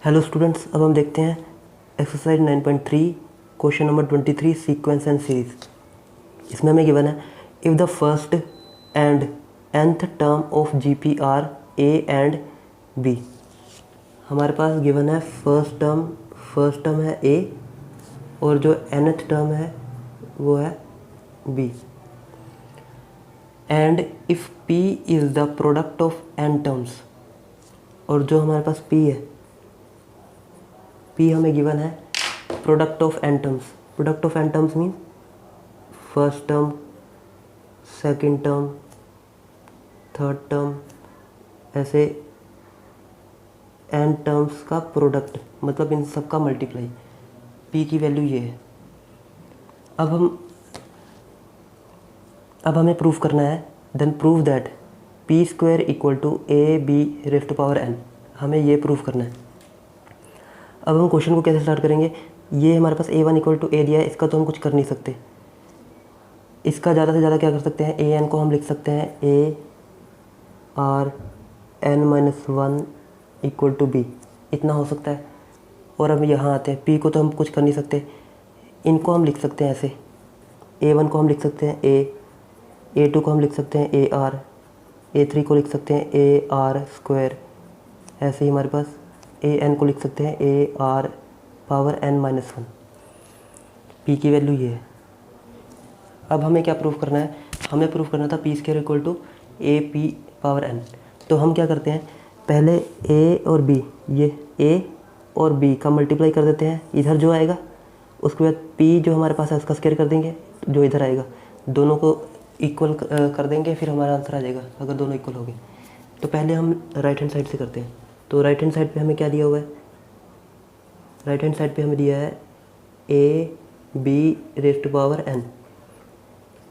Hello students, अब हम देखते हैं exercise 9.3 question number 23 sequence and series. इसमें हमें गिवन है if the first and nth term of GP are a and b. हमारे पास गिवन है फर्स्ट टर्म है ए और जो nth टर्म है वो है b. And if p is the product of n terms, और जो हमारे पास p है, p हमें गिवन है product of n terms. Product of n terms mean first term, second term, third term, ऐसे n टर्म्स का प्रोडक्ट, मतलब इन सब का मल्टीप्लाई। p की वैल्यू ये है। अब हमें प्रूफ करना है, then prove that p square equal to a b raise to power n। हमें ये प्रूफ करना है। अब हम क्वेश्चन को कैसे स्टार्ट करेंगे, ये हमारे पास a1 इक्वल टू ए दिया है, इसका तो हम कुछ कर नहीं सकते। इसका ज़्यादा से ज़्यादा क्या कर सकते हैं, an को हम लिख सकते हैं a r n-1 equal to b, इतना हो सकता है। और अब यहाँ आते हैं, p को तो हम कुछ कर नहीं सकते, इनको हम लिख सकते हैं ऐसे। a1 को हम लिख सकते हैं a, a2 को हम लिख सकते हैं ए आर, a3 को लिख सकते हैं ए आर स्क्वायर। ऐसे ही हमारे पास an को लिख सकते हैं A R power n-1। p की वैल्यू ये है। अब हमें क्या प्रूफ करना है, हमें प्रूफ करना था p square equal to a p power n। तो हम क्या करते हैं, पहले a और b, ये a और b का मल्टीप्लाई कर देते हैं, इधर जो आएगा, उसके बाद p जो हमारे पास है उसका स्क्वायर कर देंगे, जो इधर आएगा दोनों को इक्वल कर देंगे, फिर हमारा आंसर आ जाएगा अगर दोनों इक्वल हो गए। तो पहले हम राइट हैंड साइड से करते हैं। तो राइट हैंड साइड पे हमें क्या दिया हुआ है, राइट हैंड साइड पे हमें दिया है a b raise to power n।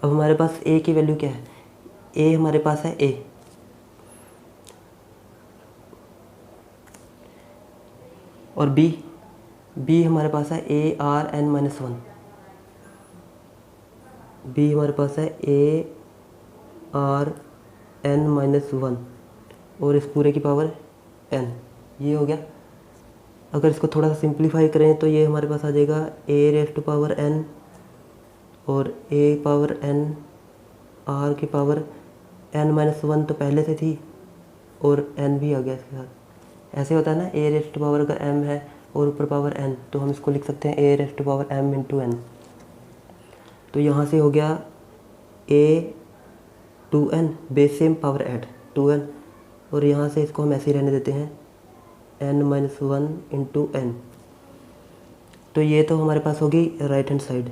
अब हमारे पास a की वैल्यू क्या है, a हमारे पास है a, और b हमारे पास है ए आर n-1। b हमारे पास है ए आर n-1 और इस पूरे की पावर n। ये हो गया। अगर इसको थोड़ा सा सिंप्लीफाई करें तो ये हमारे पास आ जाएगा a raise to power n और a पावर n r की पावर n-1 तो पहले से थी और n भी आ गया इसके साथ। ऐसे होता है ना, a रेज़ टू पावर अगर m है और ऊपर पावर n, तो हम इसको लिख सकते हैं a raise to power m into n। तो यहाँ से हो गया a 2n base same power add 2n, और यहाँ से इसको हम ऐसे ही रहने देते हैं n-1 इंटू n। तो ये तो हमारे पास होगी राइट हैंड साइड।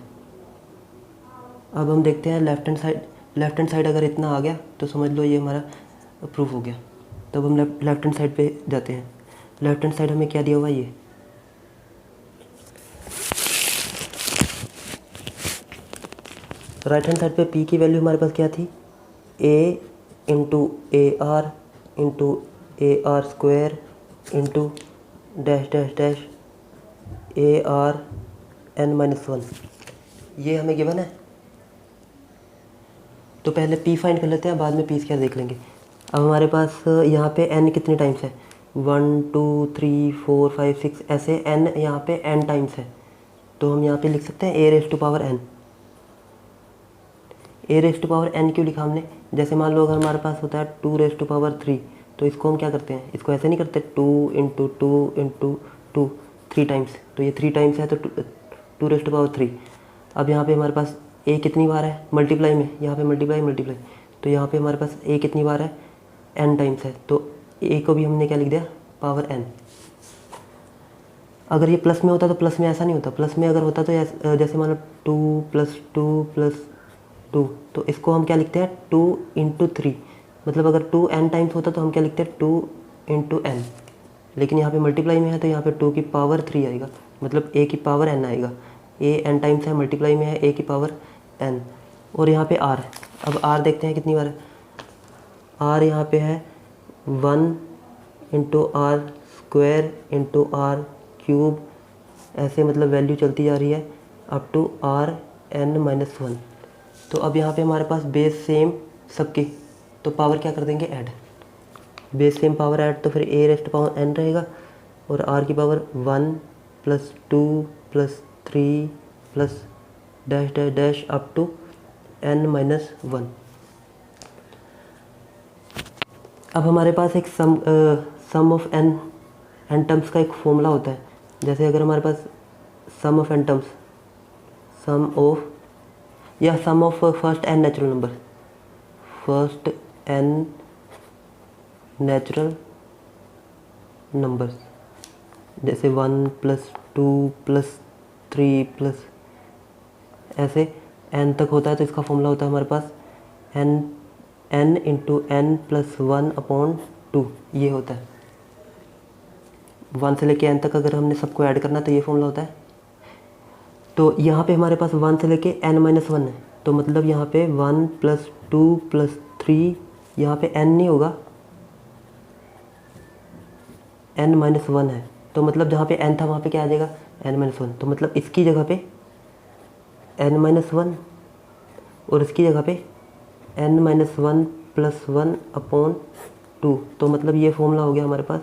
अब हम देखते हैं left hand side. Left hand side अगर इतना आ गया तो समझ लो ये हमारा प्रूफ हो गया। तब हम लेफ्ट हैंड साइड पे जाते हैं। लेफ्ट हैंड साइड हमें क्या दिया हुआ है, ये राइट हैंड साइड पे p की वैल्यू हमारे पास क्या थी, a into A R square into dash dash dash A R n-1। ये हमें गिवन है। तो पहले p फाइंड कर लेते हैं, बाद में p स्क्वायर देख लेंगे। अब हमारे पास यहाँ पे n कितने टाइम्स है, 1 2 3 4 5 6, ऐसे n यहाँ पे n टाइम्स है। तो हम यहाँ पे लिख सकते हैं a raise to power n। a raise to power n क्यों लिखा हमने, जैसे मान लो अगर हमारे पास होता है 2 रेज़ टू पावर 3, तो इसको हम क्या करते हैं, इसको ऐसे नहीं करते 2 इंटू 2 इंटू 2 3 टाइम्स। तो ये 3 टाइम्स है तो 2 रेज़ टू पावर 3। अब यहाँ पे हमारे पास a कितनी बार है मल्टीप्लाई में, यहाँ पे मल्टीप्लाई, तो यहाँ पे हमारे पास a कितनी बार है, n टाइम्स है। तो a को भी हमने क्या लिख दिया, पावर n। अगर ये प्लस में होता तो प्लस में ऐसा नहीं होता, प्लस में अगर होता तो जैसे मान लो 2 + 2 + 2, तो इसको हम क्या लिखते हैं 2 इंटू 3। मतलब अगर 2n टाइम्स होता तो हम क्या लिखते हैं 2 इंटू n। लेकिन यहाँ पे मल्टीप्लाई में है तो यहाँ पे 2 की पावर 3 आएगा, मतलब a की पावर n आएगा। a n टाइम्स है, मल्टीप्लाई में है a की पावर n। और यहाँ पे r, अब r देखते हैं कितनी बार है। r यहाँ पे है 1 into r square into r cube, ऐसे मतलब वैल्यू चलती जा रही है अप टू r n-1। तो अब यहाँ पे हमारे पास बेस सेम सबकी, तो पावर क्या कर देंगे add, base same power add, तो फिर a raise to power n रहेगा और r की power 1 plus 2 plus 3 plus dash dash dash up to n-1। अब हमारे पास एक सम ऑफ एन टर्म्स का एक फॉर्मूला होता है। जैसे अगर हमारे पास sum of n terms, sum of first n natural number, first n natural numbers, जैसे 1 प्लस 2 प्लस 3 प्लस ऐसे n तक होता है, तो इसका फॉर्मूला होता है हमारे पास n इंटू एन प्लस 1/2। ये होता है 1 से लेके n तक अगर हमने सबको ऐड करना तो ये फॉर्मूला होता है। तो यहाँ पे हमारे पास 1 से लेके n-1 है, तो मतलब यहाँ पे 1 प्लस 2 प्लस 3, यहाँ पे n नहीं होगा, n-1 है, तो मतलब जहाँ पे n था वहाँ पे क्या आ जाएगा, n-1। तो मतलब इसकी जगह पे n-1 और इसकी जगह पे n-1 प्लस 1/2। तो मतलब ये फॉर्मूला हो गया हमारे पास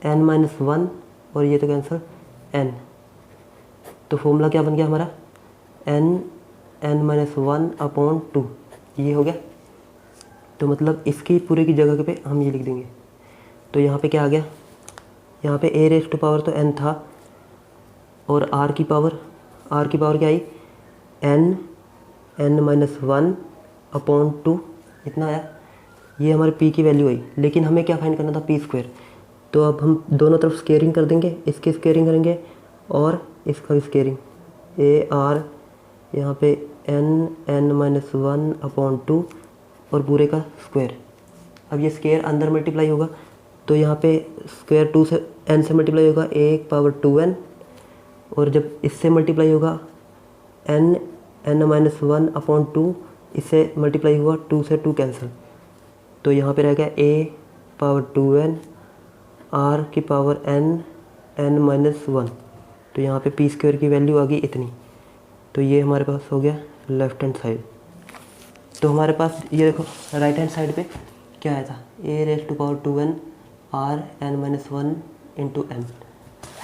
n-1 और ये तो कैंसिल n। तो फॉर्मूला क्या बन गया हमारा, n-1/2। ये हो गया। तो मतलब इसकी पूरे की जगह पे हम ये लिख देंगे। तो यहाँ पे क्या आ गया, यहाँ पे a रेज़ टू पावर तो n था, और r की पावर क्या आई, n-1/2 इतना आया। ये हमारे p की वैल्यू आई। लेकिन हमें क्या फाइंड करना था, p²। तो अब हम दोनों तरफ स्केयरिंग कर देंगे, इसकी स्केयरिंग करेंगे और इसका भी स्केयरिंग, ar यहाँ पे n-1/2 और पूरे का स्क्वायर। अब ये स्क्वायर अंदर मल्टीप्लाई होगा, तो यहाँ पे स्क्वायर 2 से n से मल्टीप्लाई होगा, a⁴n, और जब इससे मल्टीप्लाई होगा n-1/2, इससे मल्टीप्लाई हुआ 2 से 2 कैंसिल, तो यहाँ पे रह गया a⁴n r की पावर n-1। तो यहाँ पे p² की वैल्यू आ गई इतनी। तो ये हमारे पास हो गया लेफ्ट हैंड साइड। तो हमारे पास ये देखो राइट हैंड साइड पे क्या आया था, a⁴2n r n-1 into n,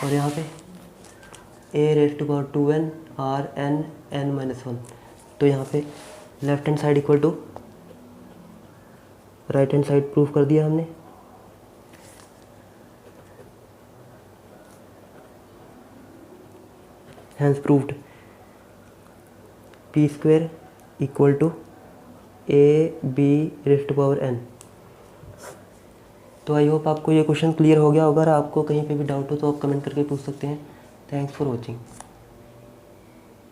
और यहाँ पे a⁴2n r n-1। तो यहाँ पे left hand side equal to right hand side proof कर दिया हमने। Hence proved p² equal to ab⁴n। तो आई होप आपको ये क्वेश्चन क्लियर हो गया होगा। अगर आपको कहीं पे भी डाउट हो तो आप कमेंट करके पूछ सकते हैं। Thanks for watching.